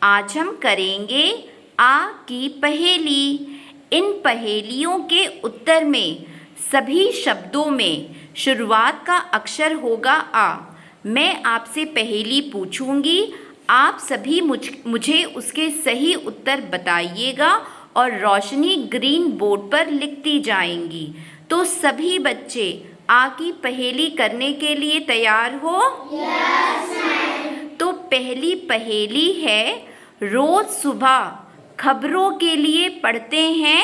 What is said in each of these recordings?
आज हम करेंगे आ की पहेली। इन पहेलियों के उत्तर में सभी शब्दों में शुरुआत का अक्षर होगा आ। मैं आपसे पहेली पूछूंगी, आप सभी मुझे उसके सही उत्तर बताइएगा और रोशनी ग्रीन बोर्ड पर लिखती जाएंगी। तो सभी बच्चे आ की पहेली करने के लिए तैयार हो? Yes ma'am. तो पहली पहेली है, रोज सुबह खबरों के लिए पढ़ते हैं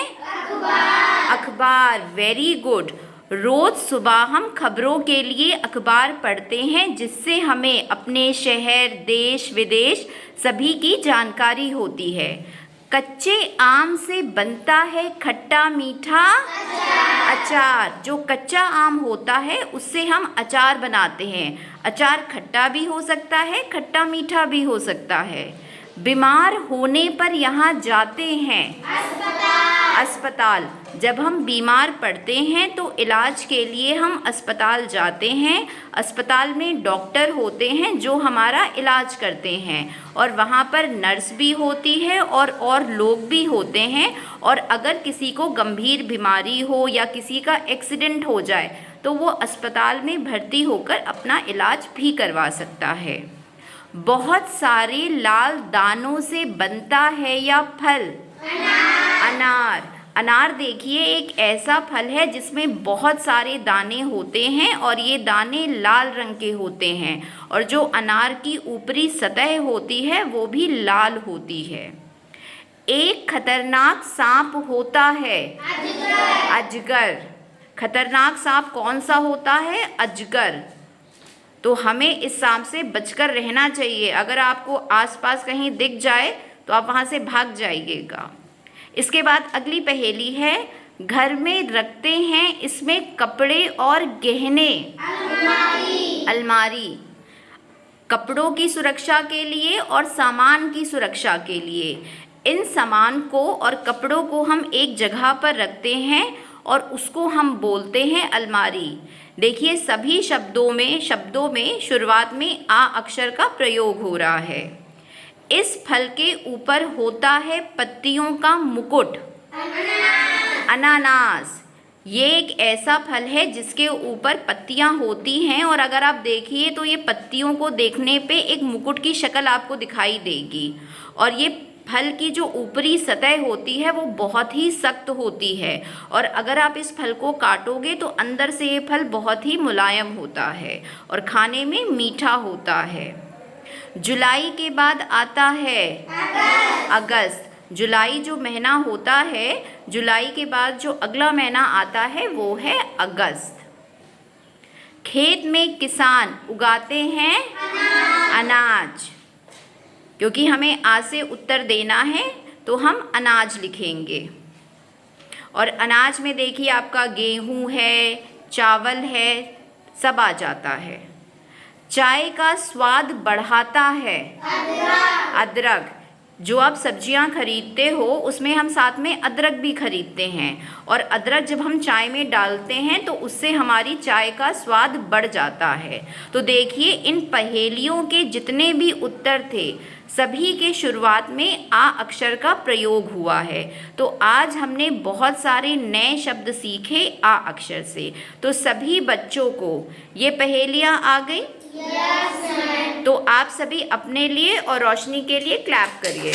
अखबार। Very good. रोज सुबह हम खबरों के लिए अखबार पढ़ते हैं, जिससे हमें अपने शहर, देश विदेश सभी की जानकारी होती है। कच्चे आम से बनता है खट्टा मीठा अचार। जो कच्चा आम होता है उससे हम अचार बनाते हैं। अचार खट्टा भी हो सकता है, खट्टा मीठा भी हो सकता है। बीमार होने पर यहाँ जाते हैं अस्पताल। जब हम बीमार पड़ते हैं तो इलाज के लिए हम अस्पताल जाते हैं। अस्पताल में डॉक्टर होते हैं जो हमारा इलाज करते हैं, और वहाँ पर नर्स भी होती है और लोग भी होते हैं। और अगर किसी को गंभीर बीमारी हो या किसी का एक्सीडेंट हो जाए तो वो अस्पताल में भर्ती होकर अपना इलाज भी करवा सकता है। बहुत सारे लाल दानों से बनता है या फल? अनार। अनार देखिए एक ऐसा फल है जिसमें बहुत सारे दाने होते हैं और ये दाने लाल रंग के होते हैं, और जो अनार की ऊपरी सतह होती है वो भी लाल होती है। एक खतरनाक सांप होता है अजगर। खतरनाक सांप कौन सा होता है? अजगर। तो हमें इस सांप से बचकर रहना चाहिए। अगर आपको आसपास कहीं दिख जाए तो आप वहाँ से भाग जाइएगा। इसके बाद अगली पहेली है, घर में रखते हैं इसमें कपड़े और गहने। अलमारी। कपड़ों की सुरक्षा के लिए और सामान की सुरक्षा के लिए। इन सामान को और कपड़ों को हम एक जगह पर रखते हैं और उसको हम बोलते हैं अलमारी। देखिए सभी शब्दों में शुरुआत में आ अक्षर का प्रयोग हो रहा है। इस फल के ऊपर होता है पत्तियों का मुकुट। अनानास। ये एक ऐसा फल है जिसके ऊपर पत्तियां होती हैं, और अगर आप देखिए तो ये पत्तियों को देखने पे एक मुकुट की शक्ल आपको दिखाई देगी। और ये फल की जो ऊपरी सतह होती है वो बहुत ही सख्त होती है, और अगर आप इस फल को काटोगे तो अंदर से ये फल बहुत ही मुलायम होता है और खाने में मीठा होता है। जुलाई के बाद आता है अगस्त। जुलाई जो महीना होता है, जुलाई के बाद जो अगला महीना आता है वो है अगस्त। खेत में किसान उगाते हैं अनाज। क्योंकि हमें आ से उत्तर देना है तो हम अनाज लिखेंगे। और अनाज में देखिए आपका गेहूं है, चावल है, सब आ जाता है। चाय का स्वाद बढ़ाता है अदरक। जो आप सब्जियां खरीदते हो उसमें हम साथ में अदरक भी खरीदते हैं, और अदरक जब हम चाय में डालते हैं तो उससे हमारी चाय का स्वाद बढ़ जाता है। तो देखिए इन पहेलियों के जितने भी उत्तर थे सभी के शुरुआत में आ अक्षर का प्रयोग हुआ है। तो आज हमने बहुत सारे नए शब्द सीखे आ अक्षर से। तो सभी बच्चों को ये पहेलियाँ आ गई? Yes ma'am. तो आप सभी अपने लिए और रोशनी के लिए क्लैप करिए।